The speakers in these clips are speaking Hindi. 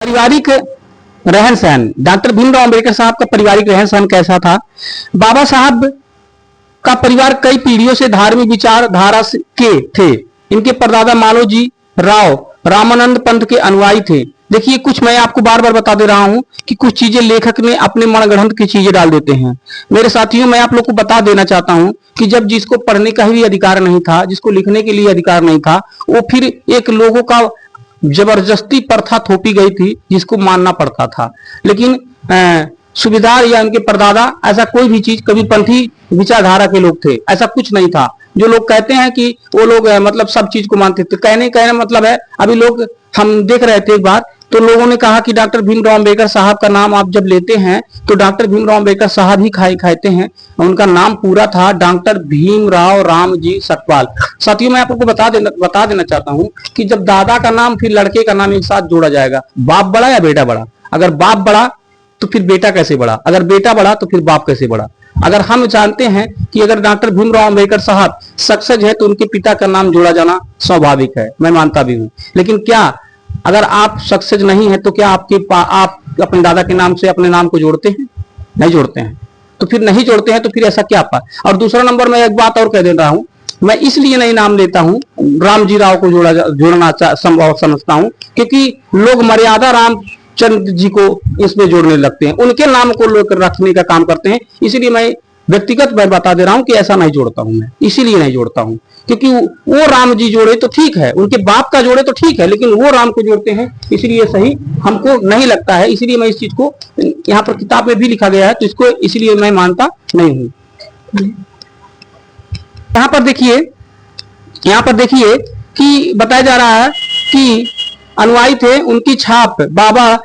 पारिवारिक रहन सहन, डॉक्टर भीमराव अंबेडकर साहब का पारिवारिक रहन सहन कैसा था? बाबा साहब का परिवार कई पीढ़ियों से धार्मिक विचारधारा के थे। इनके परदादा मालोजी राव रामानंद पंथ के अनुयायी थे। देखिए, कुछ मैं आपको बार बार बता दे रहा हूं कि कुछ चीजें लेखक ने अपने मनगढ़ंत की चीजें डाल देते हैं। मेरे साथियों, मैं आप लोग को बता देना चाहता हूं कि जब जिसको पढ़ने का भी अधिकार नहीं था, जिसको लिखने के लिए अधिकार नहीं था, वो फिर एक लोगों का जबरदस्ती प्रथा थोपी गई थी जिसको मानना पड़ता था। लेकिन सुबेदार या उनके परदादा ऐसा कोई भी चीज, कबीरपंथी विचारधारा के लोग थे, ऐसा कुछ नहीं था। जो लोग कहते हैं कि वो लोग मतलब सब चीज को मानते थे, कहने मतलब है, अभी लोग हम देख रहे थे एक बार, तो लोगों ने कहा कि डॉक्टर भीमराव अंबेडकर साहब का नाम आप जब लेते हैं तो डॉक्टर भीमराव अंबेडकर साहब ही खाते हैं। उनका नाम पूरा था डॉक्टर भीमराव रामजी सतपाल। साथियों, मैं आपको बता देना चाहता हूं कि जब दादा का नाम फिर लड़के का नाम एक साथ जोड़ा जाएगा, बाप बड़ा या बेटा बड़ा? अगर बाप बड़ा तो फिर बेटा कैसे बड़ा? अगर बेटा बड़ा तो फिर बाप कैसे बड़ा? अगर हम जानते हैं कि अगर डॉक्टर भीमराव अंबेडकर साहब सक्सेस है तो उनके पिता का नाम जोड़ा जाना स्वाभाविक है, मैं मानता भी हूं। लेकिन क्या अगर आप सक्सेस नहीं है तो क्या आप अपने दादा के नाम से अपने नाम को जोड़ते हैं? नहीं जोड़ते हैं। तो फिर नहीं जोड़ते हैं तो फिर ऐसा क्या पा? और दूसरा नंबर, मैं एक बात और कह दे रहा हूं, मैं इसलिए नहीं नाम लेता हूं रामजी राव को जोड़ना संभव समझता हूं क्योंकि लोग मर्यादा रामचंद्र जी को इसमें जोड़ने लगते हैं, उनके नाम को लोग रखने का काम करते हैं। इसीलिए मैं व्यक्तिगत मैं बता दे रहा हूं कि ऐसा नहीं जोड़ता हूं, मैं इसीलिए नहीं जोड़ता हूं क्योंकि वो राम जी जोड़े तो ठीक है, उनके बाप का जोड़े तो ठीक है, लेकिन वो राम को जोड़ते हैं, इसलिए सही हमको नहीं लगता है। इसलिए मैं इस चीज को, यहाँ पर किताब में भी लिखा गया है तो इसको इसलिए मैं मानता नहीं हूं। यहाँ पर देखिए कि बताया जा रहा है कि अनुयायी थे, उनकी छाप बाबा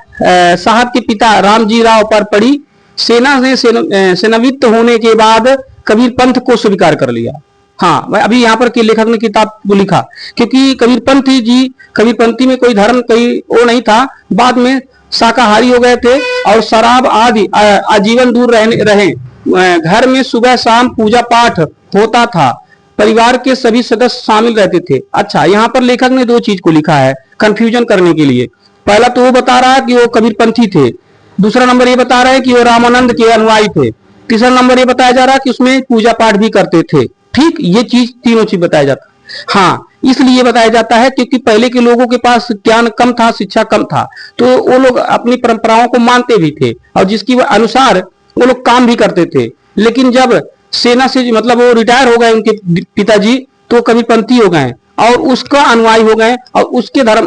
साहब के पिता रामजी राव पर पड़ी। सेना ने सेनावित्त होने के बाद कबीर पंथ को स्वीकार कर लिया। हाँ, अभी यहाँ पर लेखक ने किताब को लिखा क्योंकि कबीरपंथी में कोई धर्म वो नहीं था। बाद में शाकाहारी हो गए थे और शराब आदि आजीवन दूर रहे। घर में सुबह शाम पूजा पाठ होता था, परिवार के सभी सदस्य शामिल रहते थे। अच्छा, यहाँ पर लेखक ने दो चीज को लिखा है कंफ्यूजन करने के लिए। पहला तो वो बता रहा है कि वो कबीरपंथी थे, दूसरा नंबर ये बता रहा है कि वो रामानंद के अनुयायी थे, तीसरा नंबर ये बताया जा रहा है कि उसमें पूजा पाठ भी करते थे। ठीक, ये चीज तीनों चीज बताया जाता है। हाँ, इसलिए बताया जाता है क्योंकि पहले के लोगों के पास ज्ञान कम था, शिक्षा कम था, तो वो लोग अपनी परंपराओं को मानते भी थे और जिसकी अनुसार वो लोग काम भी करते थे। लेकिन जब सेना से मतलब वो रिटायर हो गए उनके पिताजी, तो कबीरपंथी हो गए और उसका अनुयायी हो गए और उसके धर्म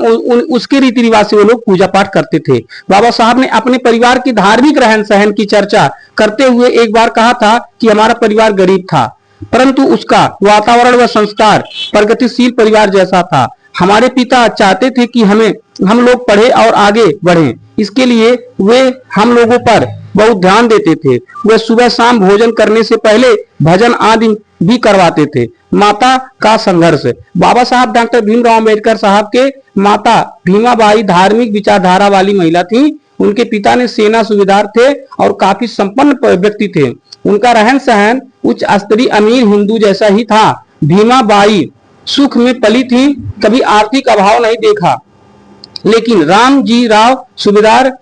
उसके रीति रिवाज से वो लोग पूजा पाठ करते थे। बाबा साहब ने अपने परिवार की धार्मिक रहन सहन की चर्चा करते हुए एक बार कहा था कि हमारा परिवार गरीब था, परंतु उसका वातावरण व संस्कार प्रगतिशील परिवार जैसा था। हमारे पिता चाहते थे कि हम लोग पढ़े और आगे बढ़ें, इसके लिए वे हम लोगों पर बहुत ध्यान देते थे। वे सुबह शाम भोजन करने से पहले भजन आदि भी करवाते थे। माता का संघर्ष, बाबा साहब डॉक्टर भीमराव अंबेडकर साहब के माता भीमाबाई धार्मिक विचारधारा वाली महिला थी। उनके पिता ने सेना सूबेदार थे और काफी संपन्न व्यक्ति थे। उनका रहन सहन उच्च स्तरीय अमीर हिंदू जैसा ही था। भीमाबाई सुख में पली थी, कभी आर्थिक अभाव नहीं देखा। लेकिन रामजी राव सूबेदार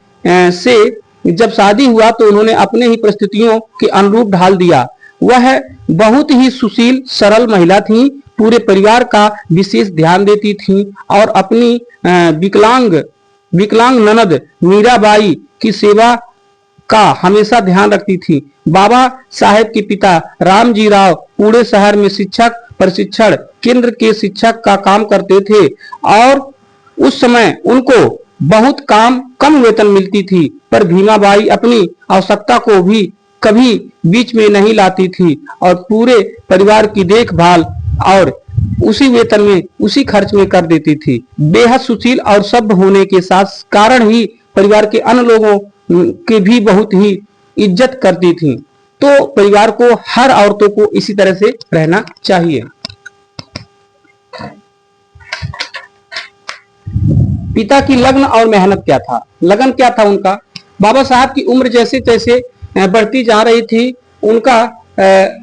से जब शादी हुआ तो उन्होंने अपने ही परिस्थितियों के अनुरूप ढाल दिया। वह बहुत ही सुशील सरल महिला थी, पूरे परिवार का विशेष ध्यान देती थी और अपनी विकलांग ननद मीराबाई की सेवा का हमेशा ध्यान रखती थी। बाबा साहेब के पिता रामजी राव पूरे शहर में शिक्षक प्रशिक्षण केंद्र के शिक्षक का काम करते थे और उस समय उनको बहुत कम वेतन मिलती थी, पर भीमाबाई अपनी आवश्यकता को भी कभी बीच में नहीं लाती थी और पूरे परिवार की देखभाल और उसी वेतन में उसी खर्च में कर देती थी। बेहद सुशील और सभ्य होने के साथ कारण ही परिवार के अन्य लोगों के भी बहुत ही इज्जत करती थी। तो परिवार को, हर औरतों को इसी तरह से रहना चाहिए। पिता की लगन और मेहनत क्या था? लगन क्या था उनका? बाबा साहब की उम्र जैसे जैसे बढ़ती जा रही थी, उनका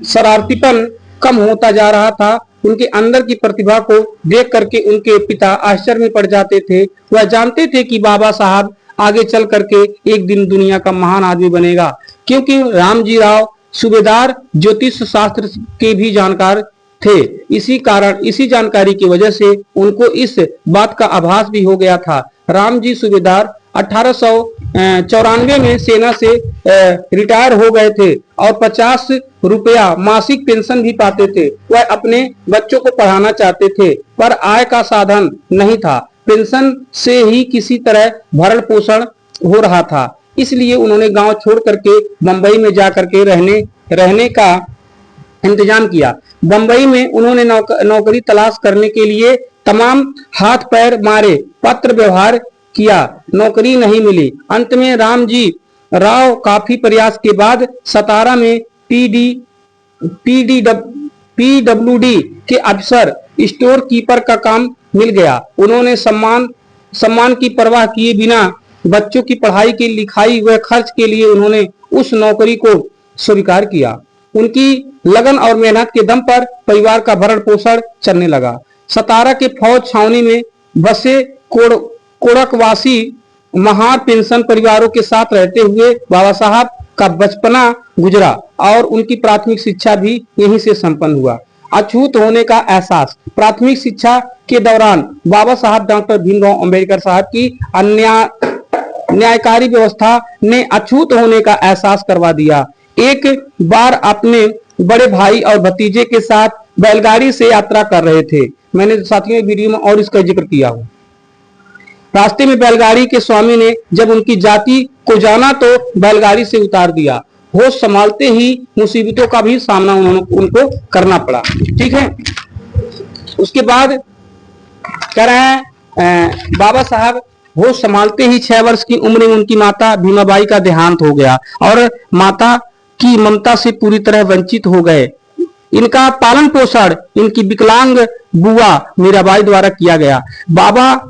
शरारतीपन कम होता जा रहा था। उनके अंदर की प्रतिभा को देख करके उनके पिता आश्चर्य में पड़ जाते थे। वह जानते थे कि बाबा साहब आगे चल करके एक दिन दुनिया का महान आदमी बनेगा। क्योंकि रामजी राव सूबेदार ज्योतिष शास्त्र के भी जानकार थे। इसी कारण इसी जानकारी की वजह से उनको इस बात का आभास भी हो गया था। रामजी सूबेदार 1894 में सेना से रिटायर हो गए थे और 50 रुपया मासिक पेंशन भी पाते थे। वह अपने बच्चों को पढ़ाना चाहते थे पर आय का साधन नहीं था। पेंशन से ही किसी तरह भरण पोषण हो रहा था। इसलिए उन्होंने गांव छोड़ करके बंबई में जा करके रहने का इंतजाम किया। बंबई में उन्होंने नौकरी तलाश करने के लिए तमाम हाथ पैर मारे, पत्र व्यवहार किया, नौकरी नहीं मिली। अंत में रामजी राव काफी प्रयास के बाद सतारा में पीडब्ल्यूडी के अफसर स्टोर कीपर का काम मिल गया। उन्होंने सम्मान की परवाह किए बिना बच्चों की पढ़ाई की लिखाई व खर्च के लिए उन्होंने उस नौकरी को स्वीकार किया। उनकी लगन और मेहनत के दम पर परिवार का भरण पोषण चलने लगा। सतारा के फौज छावनी में बसे कोड़कवासी महार पेंशन परिवारों के साथ रहते हुए बाबा साहब का बचपना गुजरा और उनकी प्राथमिक शिक्षा भी यहीं से संपन्न हुआ। अछूत होने का एहसास। प्राथमिक शिक्षा के दौरान बाबा साहब डॉक्टर भीमराव अंबेडकर साहब की न्यायकारी व्यवस्था ने अछूत होने का एहसास करवा दिया। एक बार अपने बड़े भाई और भतीजे के साथ बैलगाड़ी से यात्रा कर रहे थे। मैंने साथियों वीडियो में और इसका जिक्र किया हूं। रास्ते में बैलगाड़ी के स्वामी ने जब उनकी जाति को जाना तो बैलगाड़ी से उतार दिया। होश संभालते ही मुसीबतों का भी सामना उनको करना पड़ा। ठीक है, उसके बाद कह रहे हैं बाबा साहब होश संभालते ही 6 वर्ष की उम्र में उनकी माता भीमाबाई का देहांत हो गया और माता की ममता से पूरी तरह वंचित हो गए। इनका पालन पोषण इनकी विकलांग बुआ मीराबाई द्वारा किया गया। बाबा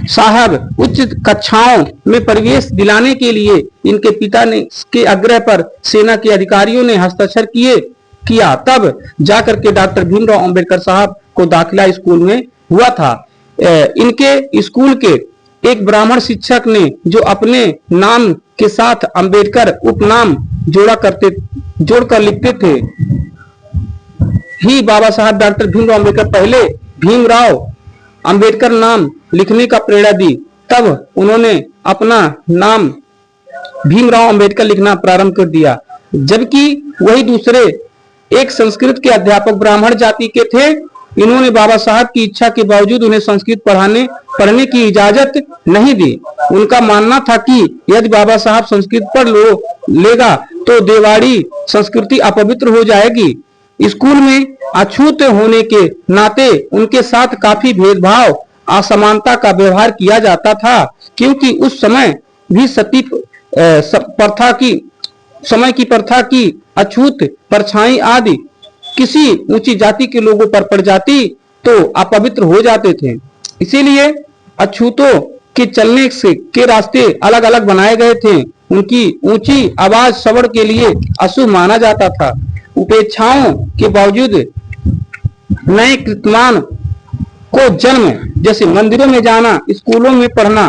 साहब उच्च कक्षाओं में प्रवेश दिलाने के लिए इनके पिता ने के आग्रह पर सेना के अधिकारियों ने हस्ताक्षर किया। तब जाकर के डॉक्टर भीमराव अंबेडकर साहब को दाखिला स्कूल में हुआ था। इनके स्कूल के एक ब्राह्मण शिक्षक ने जो अपने नाम के साथ अंबेडकर उपनाम जोड़कर लिखते थे ही बाबा साहब डॉक्टर भीमराव अंबेडकर पहले भीमराव अंबेडकर नाम लिखने का प्रेरणा दी। तब उन्होंने अपना नाम भीमराव अंबेडकर लिखना प्रारंभ कर दिया। जबकि वही दूसरे एक संस्कृत के अध्यापक ब्राह्मण जाति के थे। इन्होंने बाबा साहब की इच्छा के बावजूद उन्हें संस्कृत पढ़ने की इजाजत नहीं दी। उनका मानना था कि यदि बाबा साहब संस्कृत पढ़ लेगा तो देवाड़ी संस्कृति अपवित्र हो जाएगी। स्कूल में अछूत होने के नाते उनके साथ काफी भेदभाव असमानता का व्यवहार किया जाता था, क्योंकि उस समय भी सती प्रथा की अछूत परछाई आदि किसी ऊंची जाति के लोगों पर पड़ जाती तो अपवित्र हो जाते थे। इसीलिए अछूतों के चलने के रास्ते अलग अलग बनाए गए थे। उनकी ऊंची आवाज श्रवण के लिए अशुभ माना जाता था। उपेक्षाओं के बावजूद नए कीर्तिमान को जन्म, जैसे मंदिरों में जाना, स्कूलों में पढ़ना,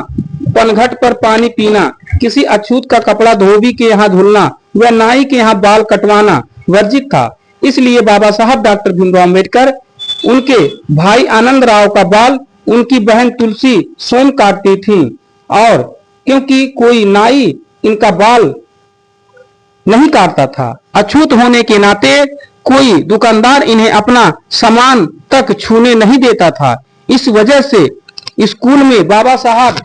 पनघट पर पानी पीना, किसी अछूत का कपड़ा धोबी के यहाँ धुलना व नाई के यहाँ बाल कटवाना वर्जित था। इसलिए बाबा साहब डॉक्टर भीमराव अंबेडकर उनके भाई आनंद राव का बाल उनकी बहन तुलसी स्वयं काटती थी, और क्योंकि कोई नाई इनका बाल नहीं काटता था, अछूत होने के नाते कोई दुकानदार इन्हें अपना सामान तक छूने नहीं देता था। इस वजह से स्कूल में बाबा साहब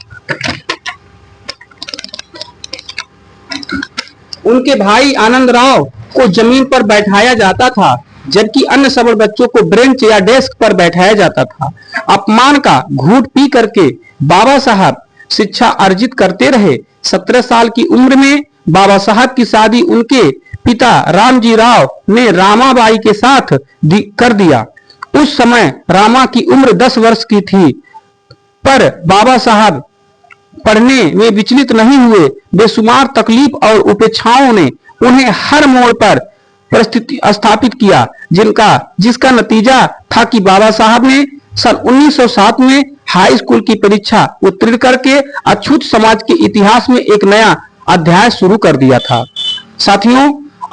उनके भाई आनंद राव को जमीन पर बैठाया जाता था, जबकि अन्य सबल बच्चों को बेंच या डेस्क पर बैठाया जाता था। अपमान का घूंट पी करके बाबा साहब शिक्षा अर्जित करते रहे। 17 साल की उम्र में बाबा साहब की शादी उनके पिता रामजी राव ने रामाबाई के साथ कर दिया। उस समय रामा की उम्र 10 वर्ष की थी, पर बाबा साहब पढ़ने में विचलित नहीं हुए। बेशुमार तकलीफ और उपेक्षाओं ने उन्हें हर मोड़ पर परिस्थिति स्थापित किया, जिसका नतीजा था कि बाबा साहब ने सन 1907 में हाई स्कूल की परीक्षा उत्तीर्ण करके अछूत समाज के इतिहास में एक नया अध्याय शुरू कर दिया था। साथियों,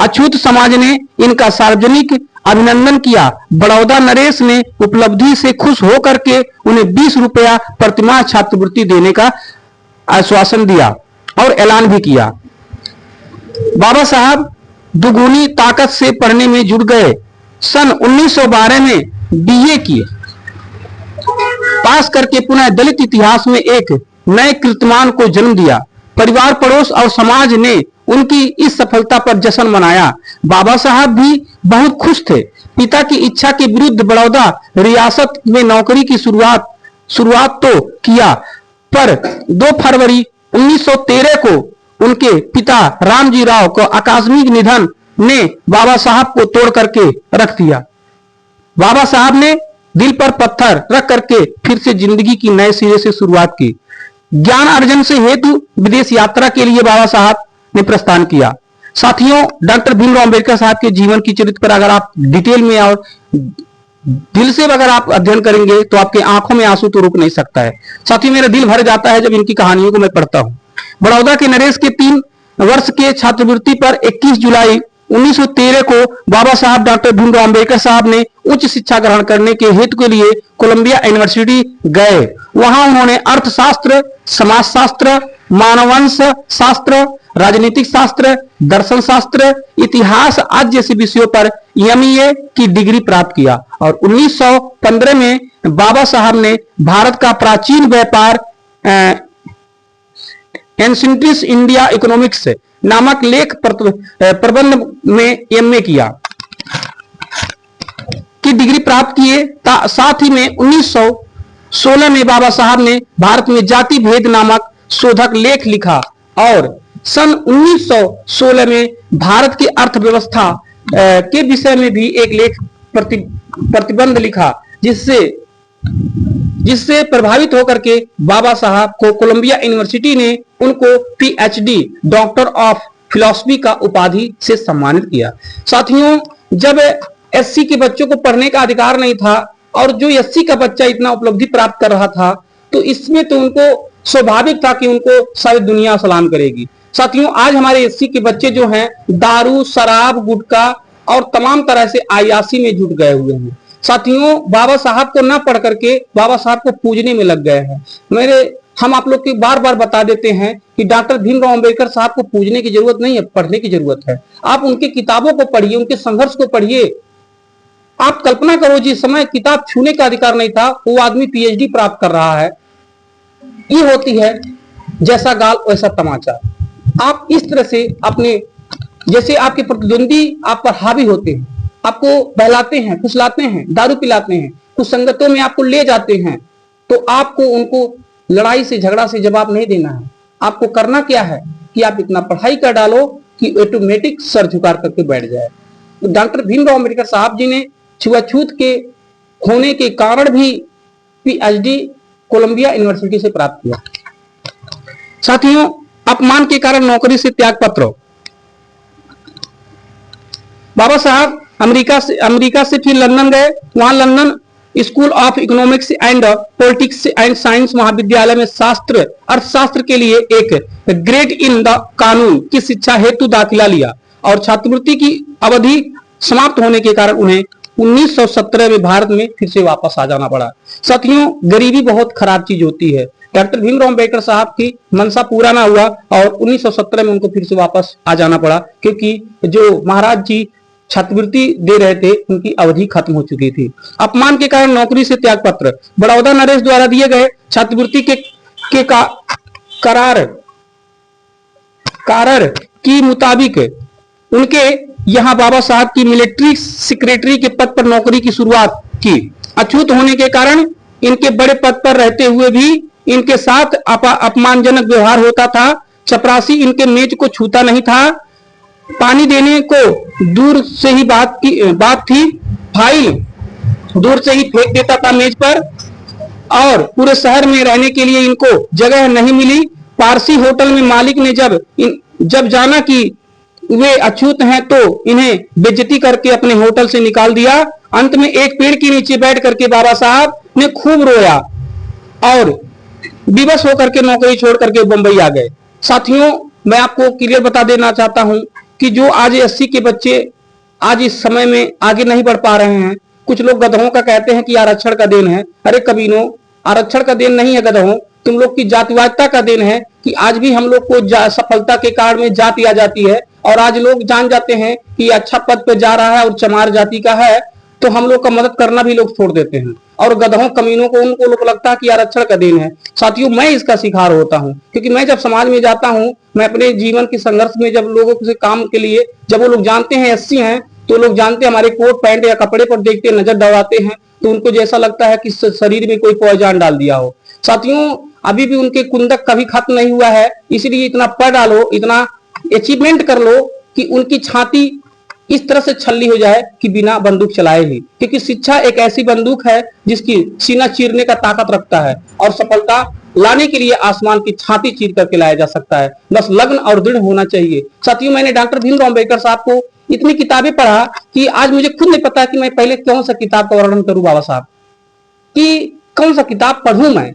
अछूत समाज ने इनका सार्वजनिक अभिनंदन किया। बड़ौदा नरेश ने उपलब्धि से खुश होकर के उन्हें 20 रुपया प्रतिमाह छात्रवृत्ति देने का आश्वासन दिया और ऐलान भी किया। बाबा साहब दुगुनी ताकत से पढ़ने में जुट गए। सन 1912 में बीए किए पास करके पुनः दलित इतिहास में एक नए कीर्तिमान को जन्म दिया। परिवार, पड़ोस और समाज ने उनकी इस सफलता पर जश्न मनाया। बाबा साहब भी बहुत खुश थे। पिता की इच्छा के विरुद्ध बड़ौदा रियासत में नौकरी की शुरुआत तो किया, पर 2 फरवरी 1913 को उनके पिता रामजी राव को आकस्मिक निधन ने बाबा साहब को तोड़ करके रख दिया। बाबा साहब ने दिल पर पत्थर रख करके फिर से जिंदगी की नए सिरे से शुरुआत की। ज्ञान अर्जन से हेतु विदेश यात्रा के लिए बाबा साहब ने प्रस्थान किया। साथियों, डॉक्टर भीमराव अंबेडकर साहब के जीवन की चरित्र पर अगर आप डिटेल में और दिल से अगर आप अध्ययन करेंगे तो आपके आंखों में आंसू तो रुक नहीं सकता है। साथियों, मेरा दिल भर जाता है जब इनकी कहानियों को मैं पढ़ता हूं। बड़ौदा के नरेश के 3 वर्ष के छात्रवृत्ति पर 21 जुलाई 1913 को बाबा साहब डॉक्टर भीमराव अंबेडकर साहब ने उच्च शिक्षा ग्रहण करने के हेतु के लिए कोलंबिया यूनिवर्सिटी गए। वहां उन्होंने अर्थशास्त्र, समाजशास्त्र, मानववंश शास्त्र, राजनीतिक शास्त्र, दर्शन शास्त्र, इतिहास आदि जैसे विषयों पर एमए की डिग्री प्राप्त किया और 1915 में बाबा साहब ने भारत का प्राचीन व्यापार एंशिएंट इंडिया इकोनॉमिक्स नामक लेख प्रबंध में एमए किया की डिग्री प्राप्त किए। साथ ही में 1916 में बाबा साहब ने भारत में जाति भेद नामक शोधक लेख लिखा और सन 1916 में भारत की अर्थव्यवस्था के विषय में भी एक लेख प्रतिबंध लिखा, जिससे प्रभावित होकर के बाबा साहब को कोलंबिया यूनिवर्सिटी ने उनको पीएचडी डॉक्टर ऑफ फिलॉसफी का उपाधि से सम्मानित किया। साथियों, जब एससी के बच्चों को पढ़ने का अधिकार नहीं था और जो एससी का बच्चा इतना उपलब्धि प्राप्त कर रहा था, तो इसमें तो उनको स्वाभाविक था कि उनको सारी दुनिया सलाम करेगी। साथियों, आज हमारे एससी के बच्चे जो हैं दारू, शराब, गुटखा और तमाम तरह से अय्याशी में जुट गए हुए हैं। साथियों, बाबा साहब को ना पढ़ करके बाबा साहब को पूजने में लग गए हैं। हम आप लोग को बार बार बता देते हैं कि डॉक्टर भीमराव अंबेडकर साहब को पूजने की जरूरत नहीं है, पढ़ने की जरूरत है। आप उनकी किताबों को पढ़िए, उनके संघर्ष को पढ़िए। आप कल्पना करो, जिस समय किताब छूने का अधिकार नहीं था वो आदमी पीएचडी प्राप्त कर रहा है। ये होती है जैसा गाल वैसा तमाचा। आप इस तरह से अपने, जैसे आपके प्रतिद्वंदी आप पर हावी होते हैं, आपको बहलाते हैं, फुसलाते हैं, दारू पिलाते हैं, कुछ संगतों में आपको ले जाते हैं, तो आपको उनको लड़ाई से, झगड़ा से जवाब नहीं देना है। आपको करना क्या है कि आप इतना पढ़ाई कर डालो कि ऑटोमेटिक सर झुका करके बैठ जाए। तो डॉक्टर भीमराव अंबेडकर साहब जी ने छुआछूत के होने के कारण भी पीएचडी कोलंबिया यूनिवर्सिटी से प्राप्त किया। साथियों, अपमान के कारण नौकरी से त्याग पत्र। बाबा साहब अमेरिका से फिर लंदन गए। वहां London school of economics and politics and science महाविद्यालय में अर्थशास्त्र के लिए एक ग्रेड इन द कानून की शिक्षा हेतु दाखिला लिया और छात्रवृत्ति की अवधि समाप्त होने के कारण उन्हें 1917 में भारत में फिर से वापस आ जाना पड़ा। साथियों, गरीबी बहुत खराब चीज होती है। डॉक्टर भीमराव अंबेडकर साहब की मनसा पूरा ना हुआ और 1917 में उनको फिर से वापस आ जाना पड़ा, क्योंकि जो महाराज जी छात्रवृत्ति दे रहे थे उनकी अवधि खत्म हो चुकी थी। अपमान के कारण नौकरी से त्याग पत्र। बड़ौदा नरेश द्वारा दिए गए छात्रवृत्ति के करार की मुताबिक उनके यहाँ बाबा साहब की मिलिट्री सेक्रेटरी के पद पर नौकरी की शुरुआत की। अछूत होने के कारण इनके बड़े पद पर रहते हुए भी इनके साथ अपमानजनक व्यवहार होता था। चपरासी इनके मेज को छूता नहीं था। पानी देने को दूर से ही बात थी। फाइल दूर से ही फेंक देता था मेज पर और पूरे शहर में रहने के लिए इनको जगह नहीं मिली। पारसी होटल में मालिक ने जब जाना कि वे अछूत हैं तो इन्हें बेइज्जती करके अपने होटल से निकाल दिया। अंत में एक पेड़ के नीचे बैठ करके बाबा साहब ने खूब रोया और विवश होकर के नौकरी छोड़ करके बंबई आ गए। साथियों, मैं आपको क्लियर बता देना चाहता हूं कि जो आज एससी के बच्चे आज इस समय में आगे नहीं बढ़ पा रहे हैं, कुछ लोग गधों का कहते हैं कि आरक्षण का देन है। अरे कमीनों, आरक्षण का देन नहीं है गधों, तुम लोग की जातिवादिता का देन है कि आज भी हम लोग को सफलता के कारण में जाति आ जाती है और आज लोग जान जाते हैं कि अच्छा पद पे जा रहा है और चमार जाति का है तो हम लोग का मदद करना भी लोग छोड़ देते हैं और गधों कमीनों को उनको लोग लगता है कि आरक्षण का देन है। साथियों, मैं इसका शिकार होता हूं क्योंकि मैं जब समाज में जाता हूं, मैं अपने जीवन के संघर्ष में जब लोगों से काम के लिए जब वो लोग जानते हैं एससी हैं तो लोग जानते हैं हमारे कोट पैंट या कपड़े पर देखते नजर दौड़ाते हैं तो उनको जैसा लगता है कि शरीर में कोई पॉइजन डाल दिया हो। साथियों, अभी भी उनके कुंदक कभी खत्म नहीं हुआ है, इसलिए इतना पढ़ डालो, इतना अचीवमेंट कर लो कि उनकी छाती इस तरह से छल्ली हो जाए कि बिना बंदूक चलाए ही, क्योंकि शिक्षा एक ऐसी बंदूक है जिसकी सीना चीरने का ताकत रखता है और सफलता लाने के लिए आसमान की छाती चीर करके लाया जा सकता है, बस लगन और दृढ़ होना चाहिए। साथियों, मैंने डॉक्टर भीमराव अम्बेडकर साहब को इतनी किताबें पढ़ा कि आज मुझे खुद नहीं पता कि मैं पहले कौन सा किताब का वर्णन करूं बाबा साहब कि कौन सा किताब पढ़ूं। मैं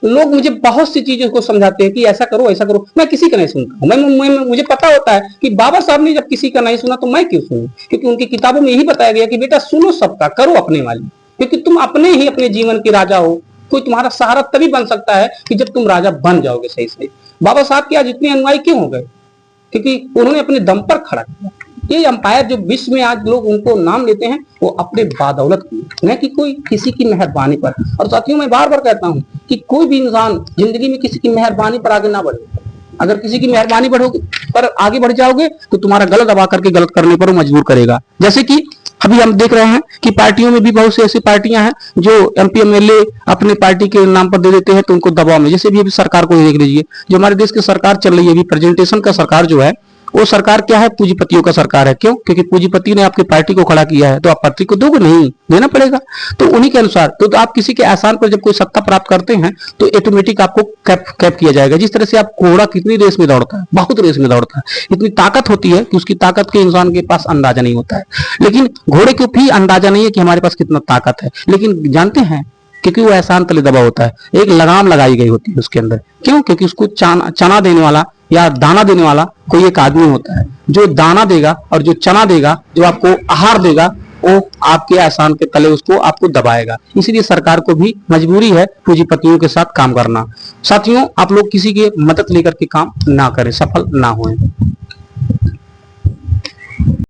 लोग मुझे बहुत सी चीजों को समझाते हैं कि ऐसा करो ऐसा करो, मैं किसी का नहीं सुनता हूं। मुझे पता होता है कि बाबा साहब ने जब किसी का नहीं सुना तो मैं क्यों सुनूं, क्योंकि उनकी किताबों में यही बताया गया कि बेटा सुनो सबका, करो अपने वाली, क्योंकि तुम अपने ही अपने जीवन के राजा हो। कोई तुम्हारा सहारा तभी बन सकता है कि जब तुम राजा बन जाओगे सही से। बाबा साहब के आज इतने अनुयायी क्यों हो गए? क्योंकि उन्होंने अपने दम पर खड़ा किया। ये अंपायर जो विश्व में आज लोग उनको नाम लेते हैं वो अपने बादौलत की, न कि कोई किसी की मेहरबानी पर। और साथियों, मैं बार बार कहता हूं कि कोई भी इंसान जिंदगी में किसी की मेहरबानी पर आगे ना बढ़े। अगर किसी की मेहरबानी पर आगे बढ़ जाओगे तो तुम्हारा गलत दबा करके गलत करने पर वो मजबूर करेगा। जैसे कि अभी हम देख रहे हैं कि पार्टियों में भी बहुत सी ऐसी पार्टियां हैं जो एमपी एमएलए अपने पार्टी के नाम पर दे देते हैं तो उनको दबाव में, जैसे भी अभी सरकार को देख लीजिए, जो हमारे देश की सरकार चल रही है अभी प्रेजेंटेशन का सरकार जो है वो सरकार क्या है? पूंजीपतियों का सरकार है। क्यों? क्योंकि पूंजीपति ने आपकी पार्टी को खड़ा किया है तो आप पार्टी को दोगे नहीं, देना पड़ेगा। तो उन्हीं के अनुसार तो आप किसी के एहसान पर जब कोई सत्ता प्राप्त करते हैं तो ऑटोमेटिक आपको कैप किया जाएगा। जिस तरह से आप घोड़ा कितनी रेस में दौड़ता है, बहुत रेस में दौड़ता है, इतनी ताकत होती है कि उसकी ताकत के इंसान के पास अंदाजा नहीं होता है। लेकिन घोड़े को भी अंदाजा नहीं है कि हमारे पास कितना ताकत है, लेकिन जानते हैं क्योंकि वो एहसान तले दबा होता है, एक लगाम लगाई गई होती है उसके अंदर। क्यों? क्योंकि उसको चना देने वाला या दाना देने वाला कोई एक आदमी होता है जो दाना देगा और जो चना देगा, जो आपको आहार देगा, वो आपके एहसान के तले उसको आपको दबाएगा। इसीलिए सरकार को भी मजबूरी है पूंजीपतियों के साथ काम करना। साथियों, आप लोग किसी की मदद लेकर के काम ना करें, सफल ना हों।